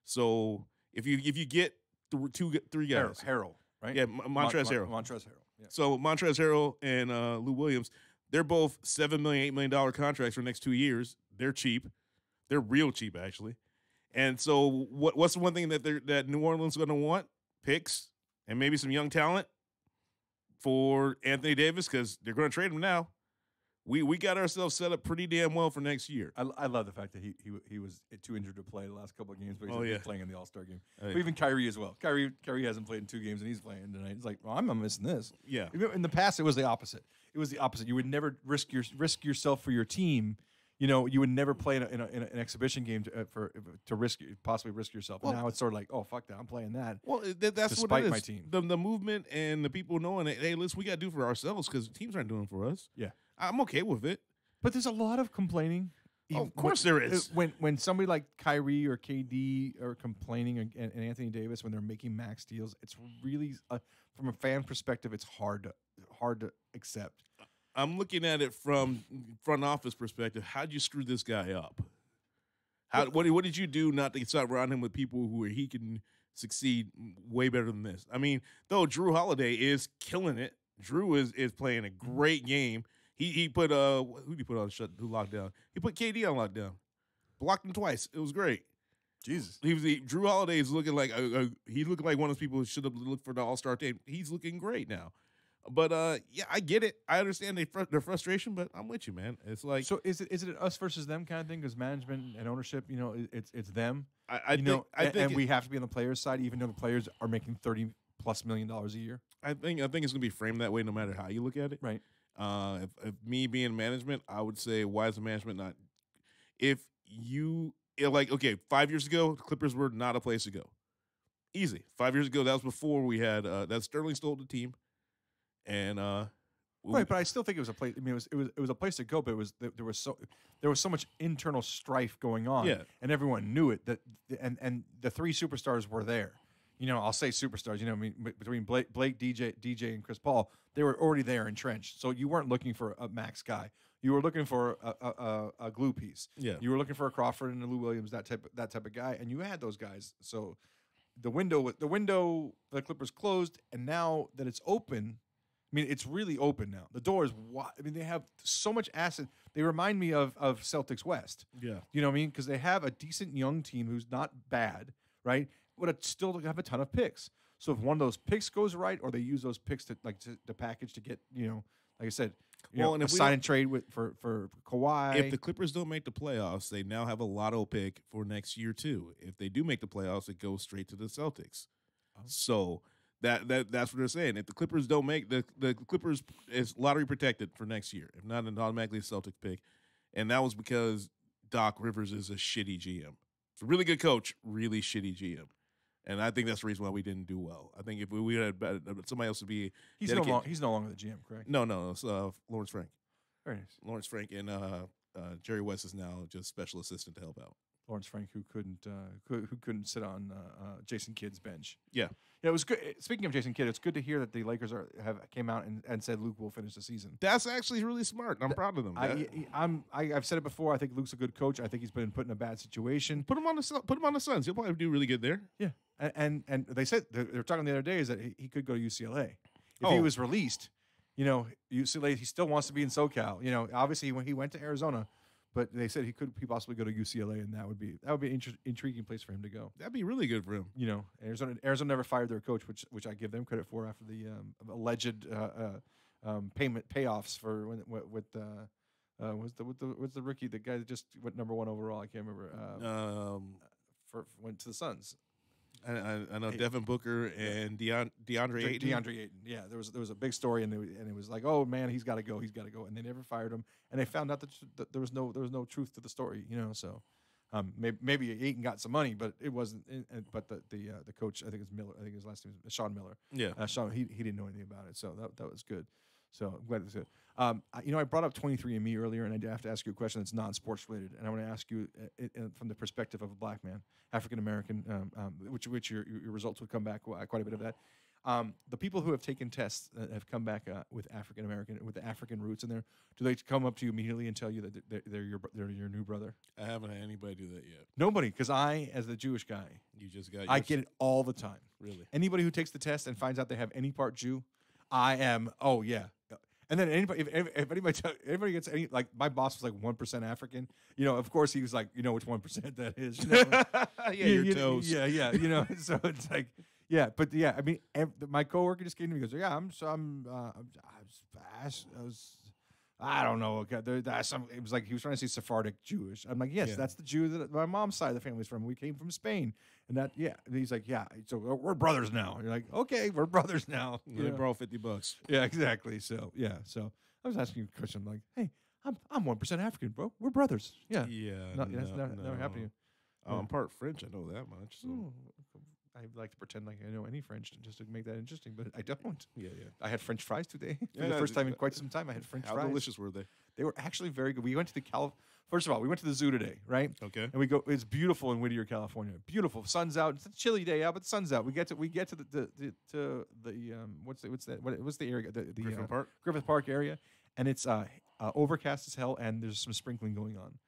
So if you get 3 guys, Harrell, right? Yeah, Montrezl Harrell. Montrezl Harrell. Yeah. So Montrezl Harrell and Lou Williams, they're both $7 million, $8 million contracts for the next 2 years. They're cheap. They're real cheap, actually. And so what's the one thing that New Orleans is going to want? Picks and maybe some young talent for Anthony Davis because they're going to trade him now. We got ourselves set up pretty damn well for next year. I love the fact that he was too injured to play the last couple of games, but he's playing in the All-Star game. But even Kyrie as well. Kyrie hasn't played in 2 games, and he's playing tonight. It's like, well, I'm not missing this. Yeah. In the past, it was the opposite. You would never risk yourself for your team. You would never play in an exhibition game to possibly risk yourself. And now it's sort of like, oh, fuck that, I'm playing that. Well, that's despite what it is. My team. The movement and the people knowing that, hey, listen, we got to do for ourselves because teams aren't doing it for us. Yeah. I'm okay with it. But there's a lot of complaining. Of course there is. When somebody like Kyrie or KD are complaining and Anthony Davis when they're making max deals, it's really from a fan perspective, it's hard to accept. I'm looking at it from front office perspective. How'd you screw this guy up? What did you do not to start around him with people who he can succeed way better than this? I mean, though Drew Holiday is killing it. Drew is playing a great game. He put who did he put on lockdown? He put KD on lockdown. Blocked him twice. It was great. Jesus. Drew Holiday is looking like he's looking like one of those people who should have looked for the All-Star team. He's looking great now. But yeah, I get it. I understand their frustration, but I'm with you, man. It's like, so is it us versus them kind of thing? Because management and ownership, it's them. I think we have to be on the players' side, even though the players are making $30+ million a year. I think it's gonna be framed that way, no matter how you look at it. Right. If me being management, I would say, why is the management not? If you like, okay, 5 years ago, the Clippers were not a place to go. Easy. 5 years ago, that was before we had that Sterling stole the team. And right, but I still think it was a place. I mean, it was a place to go, but there was so much internal strife going on, yeah, and everyone knew it. And the three superstars were there. I'll say superstars. I mean, between Blake, DJ, and Chris Paul, they were already there entrenched. So you weren't looking for a max guy. You were looking for a glue piece. Yeah, you were looking for a Crawford and a Lou Williams, that type of guy, and you had those guys. So the window the Clippers closed, and now that it's open. I mean, it's really open now. The door is wide. I mean, they have so much asset. They remind me of Celtics West. Yeah. You know what I mean? Because they have a decent young team who's not bad, right? But still have a ton of picks. So if one of those picks goes right, or they use those picks to package to get, like I said, and a sign and trade for Kawhi. If the Clippers don't make the playoffs, they now have a lotto pick for next year too. If they do make the playoffs, it goes straight to the Celtics. Oh. So that's what they're saying. If the Clippers don't make the Clippers is lottery protected for next year, if not, an automatically a Celtic pick. And that was because Doc Rivers is a shitty GM. It's a really good coach, really shitty GM. And I think that's the reason why we didn't do well. I think if we had somebody else would be he's no longer the GM, correct? No, it's Lawrence Frank. Very nice. Lawrence Frank and Jerry West is now just special assistant to help out. Lawrence Frank, who couldn't sit on Jason Kidd's bench. Yeah, it was good. Speaking of Jason Kidd, it's good to hear that the Lakers came out and said Luke will finish the season. That's actually really smart. I'm proud of them. I've said it before. I think Luke's a good coach. I think he's been put in a bad situation. Put him on the Suns. He'll probably do really good there. Yeah, and they said they were talking the other day is that he could go to UCLA if he was released. UCLA. He still wants to be in SoCal. Obviously when he went to Arizona. But they said he could possibly go to UCLA, and that would be an intriguing place for him to go. That'd be really good for him. Arizona never fired their coach, which I give them credit for after the alleged payoffs for what's the rookie, the guy that just went number 1 overall. I can't remember. Went to the Suns. I know Devin Booker and DeAndre Ayton. DeAndre Ayton, yeah. There was a big story, and it was like, oh man, he's got to go, and they never fired him, and they found out that there was no truth to the story, So maybe Ayton got some money, but it wasn't. But the coach, I think it's Miller. I think his last name is Sean Miller. Yeah, Sean. He didn't know anything about it, so that was good. So I'm glad it was good. I brought up 23andMe earlier, and I have to ask you a question that's non-sports related, and I want to ask you from the perspective of a black man, African American, which your results would come back quite a bit of that. The people who have taken tests that have come back with African American, with the African roots in there, do they come up to you immediately and tell you that they're your new brother? I haven't had anybody do that yet. Nobody, because I, as the Jewish guy, I get it all the time. Really? Anybody who takes the test and finds out they have any part Jew, I am. Oh yeah. And then if anybody gets any, like my boss was like 1% African, of course he was like, which 1% that is. Yeah, your toes. Yeah. So it's like, yeah, but yeah, I mean, my coworker just came to me and goes, yeah, I don't know. It was like he was trying to say Sephardic Jewish. I'm like, yes, that's the Jew that my mom's side of the family's from. We came from Spain, and that, yeah. And he's like, yeah. So we're brothers now. And you're like, okay, we're brothers now. They borrow $50. Yeah, exactly. So yeah. So I was asking you a question. I'm like, hey, I'm 1% African, bro. We're brothers. Yeah. Yeah. That's never happened to you. I'm part French. I know that much. So. I like to pretend like I know any French just to make that interesting, but I don't. Yeah. I had French fries today. For the first time in quite some time, I had French fries. How delicious were they? They were actually very good. We went to the First of all, we went to the zoo today, right? Okay. And we go. It's beautiful in Whittier, California. Beautiful. Sun's out. It's a chilly day out, but the sun's out. We get to the what's the area? The Griffith Park. Griffith Park area, and it's overcast as hell, and there's some sprinkling going on.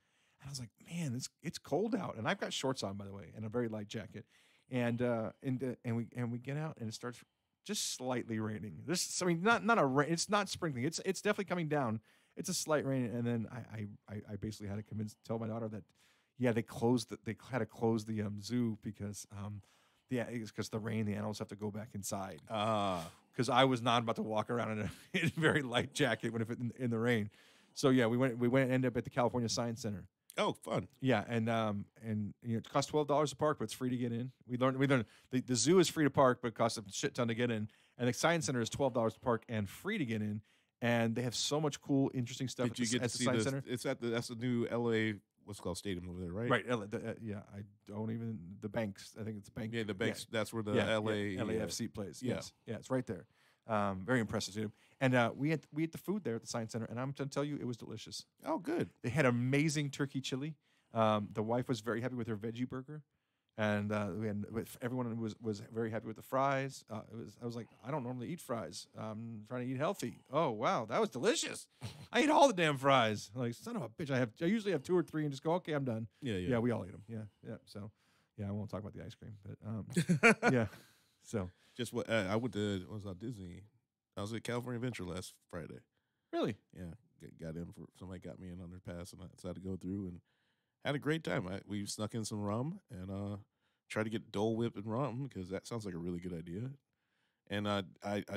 And I was like, man, it's cold out, and I've got shorts on, by the way, and a very light jacket, and we get out, and it starts just slightly raining. I mean, not a rain. It's not sprinkling. It's definitely coming down. It's a slight rain, and then I basically had to tell my daughter that, yeah, they had to close the zoo because it's because the rain, the animals have to go back inside. Because I was not about to walk around in a very light jacket in the rain. So yeah, we went and ended up at the California Science Center. Oh, fun. Yeah, and it costs $12 to park, but it's free to get in. We learned the zoo is free to park, but it costs a shit ton to get in. And the Science Center is $12 to park and free to get in. And they have so much cool, interesting stuff Did you get to see Science Center. It's that's the new LA, what's it called, stadium over there, right? Right. Yeah, I don't even the banks. I think it's bank. Yeah, the banks. Yeah. That's where the LAFC plays. Yeah. Yes. Yeah, it's right there. Very impressive stadium. And we ate the food there at the Science Center, and I'm going to tell you, it was delicious. Oh, good. They had amazing turkey chili. The wife was very happy with her veggie burger, and everyone was very happy with the fries. I was like, I don't normally eat fries. I'm trying to eat healthy. Oh wow, that was delicious. I ate all the damn fries. Like, son of a bitch. I usually have 2 or 3 and just go, okay, I'm done. Yeah. We all ate them. Yeah. So yeah, I won't talk about the ice cream, but yeah. So just what I went to was on Disney. I was at California Adventure last Friday. Really? Yeah, got in for somebody got me in on their pass, and I decided to go through and had a great time. We snuck in some rum and tried to get Dole Whip and rum because that sounds like a really good idea. And I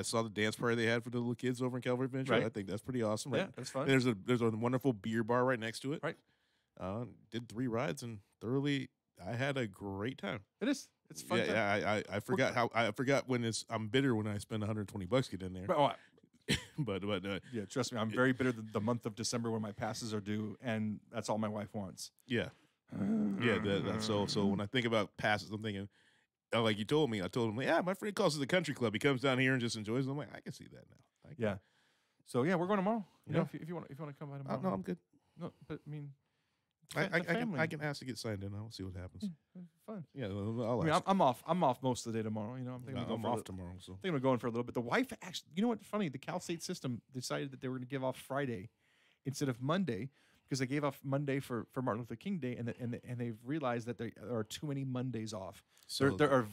saw the dance party they had for the little kids over in California Adventure. Right. I think that's pretty awesome. Right? Yeah, that's fun. There's a wonderful beer bar right next to it. Right. Did 3 rides and thoroughly. I had a great time. It is. It's fun. Yeah. I forgot I forgot when I'm bitter when I spend $120 to get in there. But yeah, trust me, I'm very bitter the month of December when my passes are due, and that's all my wife wants. Yeah. So when I think about passes, I'm thinking, like you told me, I told him, yeah, my friend calls it the country club. He comes down here and just enjoys it. I'm like, I can see that now. Yeah. So yeah, we're going tomorrow. You Yeah. know, if you want to come by tomorrow. No, I'm good. No, but I mean, I can ask to get signed in. I'll see what happens. Fun. Yeah, I'll I mean, ask. I'm off most of the day tomorrow. You know, I'm thinking I'm off tomorrow. So I think I'm going for a little bit. The wife actually, you know what? Funny, the Cal State system decided that they were going to give off Friday instead of Monday because they gave off Monday for Martin Luther King Day, and they've realized that there are too many Mondays off. So there are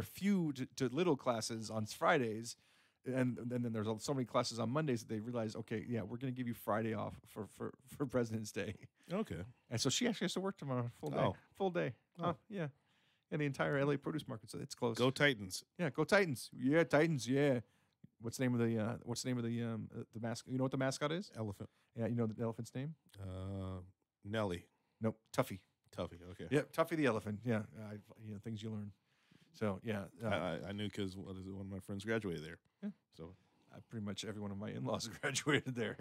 few to little classes on Fridays, and then there's so many classes on Mondays that they realized, okay, yeah, we're going to give you Friday off for President's Day. okay. And so she actually has to work tomorrow, full day. Oh. Yeah. And the entire LA produce market, so it's closed. Go Titans. Yeah, go Titans. Yeah, Titans. Yeah. What's the name of the mascot? You know what the mascot is? Elephant. Yeah, you know the elephant's name? Nelly. Nope, Tuffy. Tuffy. Okay. Yeah, Tuffy the elephant. Yeah, things you learn. So yeah, I knew because one of my friends graduated there. Yeah. So pretty much every one of my in-laws graduated there.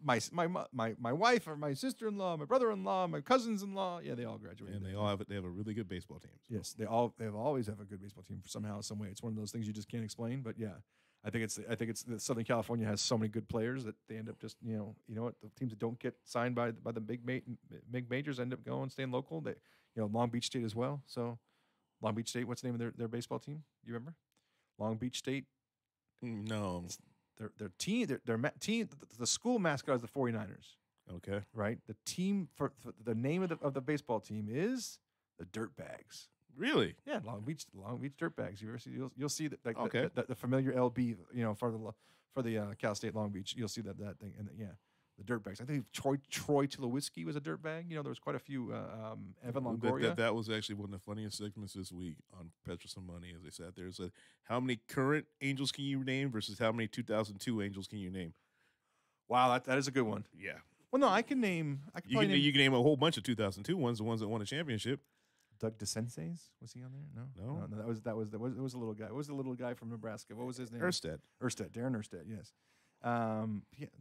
My wife or my sister-in-law, my brother-in-law, my cousins-in-law. Yeah, they all graduated. And there. they have a really good baseball team. So. Yes, they always have a good baseball team somehow, some way. It's one of those things you just can't explain. But yeah, I think it's that Southern California has so many good players that they end up just you know what, the teams that don't get signed by the big majors end up staying local. They Long Beach State as well. So Long Beach State, what's the name of their baseball team? You remember? Long Beach State. No. Their team, the school mascot is the 49ers. Okay. Right? The team for the name of the baseball team is the Dirtbags. Really? Yeah, Long Beach Dirtbags. You'll see that okay. the familiar LB, for the Cal State Long Beach. You'll see that thing, and the Dirtbags. I think Troy Tulowitzki was a dirtbag. There was quite a few. Evan Longoria. That was actually one of the funniest segments this week on Petrus and Money, as they sat there and said, "How many current Angels can you name versus how many 2002 Angels can you name?" Wow, that is a good one. Yeah. Well, no, I can name. You can name a whole bunch of 2002 ones, the ones that won a championship. Doug DeSenses, was he on there? No. That was a little guy. What was the little guy from Nebraska? What was his name? Erstad, Darren Erstad. Yes. Yeah.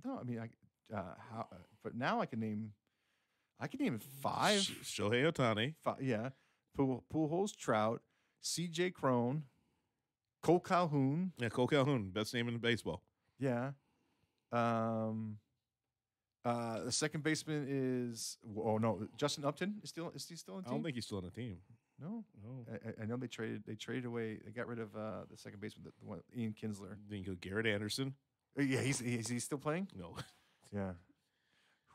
No, I mean, but now I can name 5. Shohei Ohtani. 5, yeah. Pujols, Trout, C.J. Cron, Cole Calhoun. Yeah, Cole Calhoun, best name in baseball. Yeah. The second baseman is Justin Upton is he still on the team? I don't think he's still on the team. No. I know they traded away. They got rid of the second baseman, the one, Ian Kinsler. Then you go Garrett Anderson. Yeah, is he still playing? No. Yeah.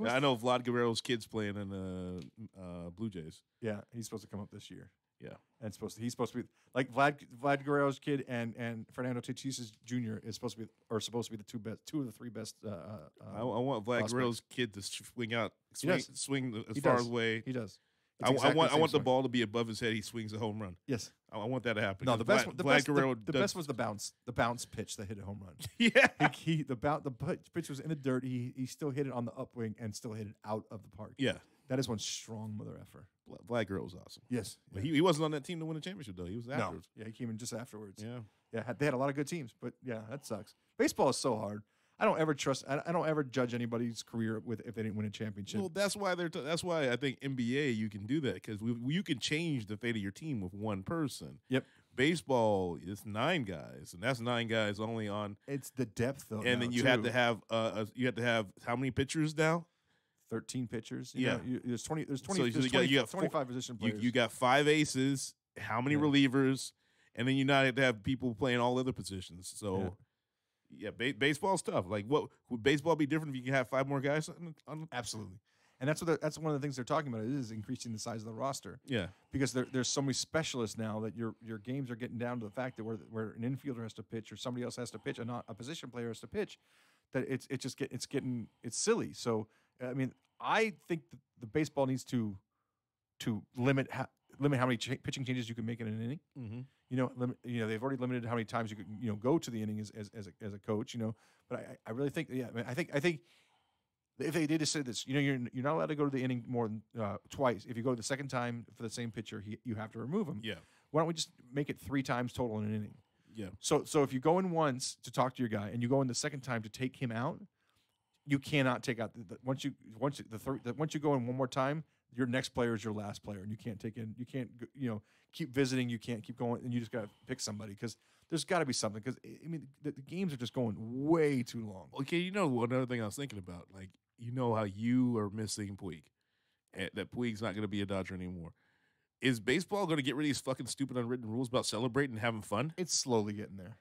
I know Vlad Guerrero's kid's playing in the Blue Jays. Yeah, he's supposed to come up this year. Yeah. And he's supposed to be like Vlad Guerrero's kid and Fernando Tatis Jr. is supposed to be the two of the three best. I want Vlad prospects. Guerrero's kid to swing as He far does. away. He does. I want the swing. ball to be above his head. He swings a home run. Yes. I want that to happen. No, the best. Vlad Guerrero The best was the bounce pitch that hit a home run. Yeah. The pitch was in the dirt. He still hit it on the upwing and still hit it out of the park. Yeah. That is one strong mother effer. Vlad Guerrero was awesome. Yes. But he wasn't on that team to win a championship though. He was afterwards. No. Yeah, he came in just afterwards. Yeah. Yeah, they had a lot of good teams, but yeah, that sucks. Baseball is so hard. I don't ever judge anybody's career if they didn't win a championship. Well, that's why that's why I think NBA you can do that because you can change the fate of your team with one person. Yep. Baseball is 9 guys, and that's 9 guys only on. It's the depth though. And then you have to have how many pitchers now? 13 pitchers. Yeah. There's 20. There's 20. So there's you got 25 position players. You got 5 aces. How many relievers? And then you not have to have people playing all other positions. So. Yeah, baseball's tough. Like, what would baseball be different if you can have 5 more guys? Absolutely, and that's one of the things they're talking about is increasing the size of the roster. Yeah, because there's so many specialists now that your games are getting down to the fact that where an infielder has to pitch or somebody else has to pitch and not a position player has to pitch, that it's silly. So I mean, I think the baseball needs to limit how many pitching changes you can make in an inning. Mm-hmm. They've already limited how many times you could go to the inning as a coach. But I really think I think if they did just say this, you're not allowed to go to the inning more than twice. If you go the second time for the same pitcher, you have to remove him. Yeah. Why don't we just make it 3 times total in an inning? Yeah. So if you go in once to talk to your guy and you go in the second time to take him out, you cannot take out once you go in one more time. Your next player is your last player, and you can't keep visiting. You can't keep going, and you just got to pick somebody because there's got to be something. Because I mean, the games are just going way too long. Okay, one other thing I was thinking about, like how you are missing Puig, and that Puig's not going to be a Dodger anymore. Is baseball going to get rid of these fucking stupid unwritten rules about celebrating and having fun? It's slowly getting there.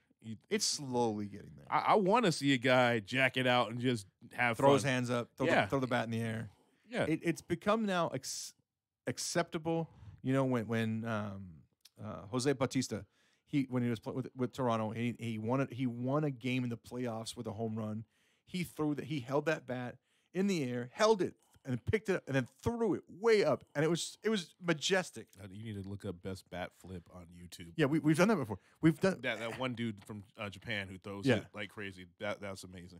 It's slowly getting there. I want to see a guy jack it out and just throw fun. his hands up, throw the bat in the air. Yeah, it's become now acceptable. When Jose Bautista, when he was with Toronto, he won a game in the playoffs with a home run. He held that bat in the air, held it, and picked it up, and then threw it way up, and it was majestic. You need to look up best bat flip on YouTube. Yeah, we've done that before. We've done that one dude from Japan who throws it like crazy. That's amazing.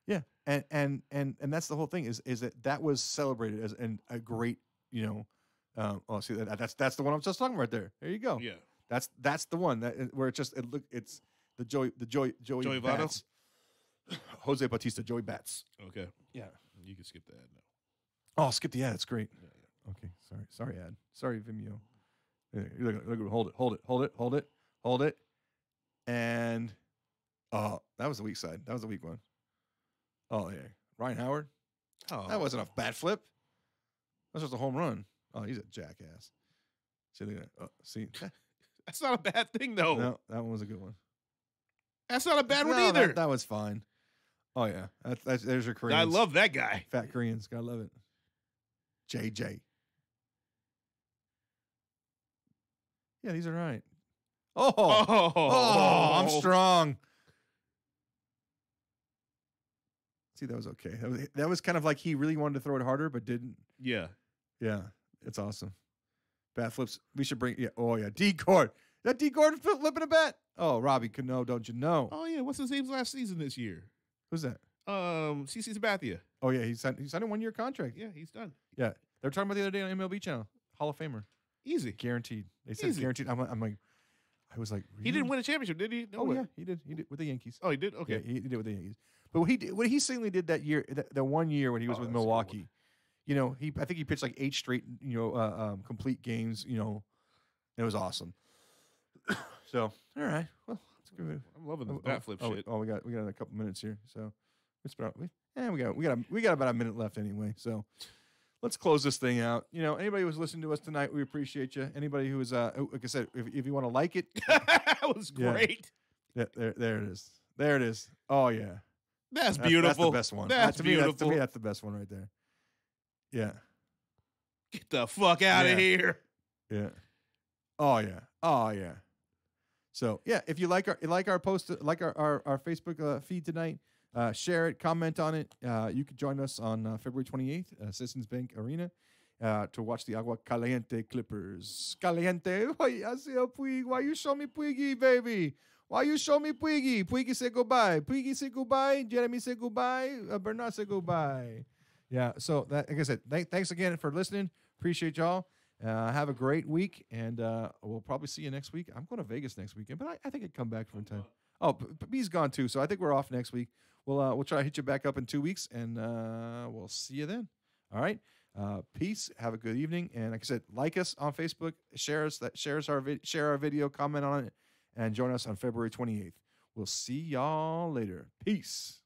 Yeah, and that's the whole thing is that was celebrated as a great see that's the one I'm just talking about right there. There you go. Yeah, that's the one where it's the Joey Votto? Jose Bautista, Joey Bats. Okay. Yeah, you can skip the ad now. Oh, I'll skip the ad. It's great. Yeah. Okay, sorry ad. Sorry Vimeo. Hold it, and that was the weak side. That was the weak one. Oh, yeah. Ryan Howard. Oh. That wasn't a bat flip. That's just a home run. Oh, he's a jackass. See, look at that. Oh, see. That's not a bad thing, though. No, that one was a good one. That's not a bad one either. That was fine. Oh, yeah. There's your Koreans. I love that guy. Fat Koreans. Gotta love it. JJ. Yeah, these are right. Oh, I'm strong. See, that was okay. That was kind of like he really wanted to throw it harder, but didn't. Yeah. Yeah, it's awesome. Bat flips. We should bring. Yeah. Oh yeah. D-Cord. That D-Cord flipping a bat. Oh, Robbie Cano, don't you know? Oh yeah. What's his name's last season this year? Who's that? CC Sabathia. Oh yeah, he signed a 1-year contract. Yeah, he's done. Yeah, they were talking about the other day on MLB Channel. Hall of Famer. Easy. Guaranteed. They said guaranteed. I'm like, I was like, really? He didn't win a championship, did he? No way. Yeah, he did. He did with the Yankees. Oh, he did. Okay, yeah, he did with the Yankees. But what he certainly did that year, that 1 year when he was with Milwaukee, I think he pitched like 8 straight, complete games, and it was awesome. So, all right, well, that's good. I'm loving the bat flip shit. Oh, we got a couple minutes here, so it's about we got about a minute left anyway. So let's close this thing out. Anybody who's listening to us tonight, we appreciate you. Anybody who is, like I said, if you want to like it, that was great. Yeah, there it is. There it is. Oh yeah. That's beautiful. That's the best one. That's to beautiful. Me, that's the best one right there. Yeah. Get the fuck out of here. Yeah. Oh yeah. So yeah, if you like our post, like our Facebook feed tonight, share it, comment on it. You can join us on February 28th, Citizens Bank Arena, to watch the Agua Caliente Clippers. Caliente, why you show me Puigi, baby? Why you show me Puigi? Puigi say goodbye. Puigi say goodbye. Jeremy say goodbye. Bernard say goodbye. Yeah. So that, like I said, thanks again for listening. Appreciate y'all. Have a great week, and we'll probably see you next week. I'm going to Vegas next weekend, but I think I'd come back from time. Oh, B's gone too, so I think we're off next week. We'll try to hit you back up in 2 weeks, and we'll see you then. All right. Peace. Have a good evening, and like I said, like us on Facebook, share our video, comment on it, and join us on February 28th. We'll see y'all later. Peace.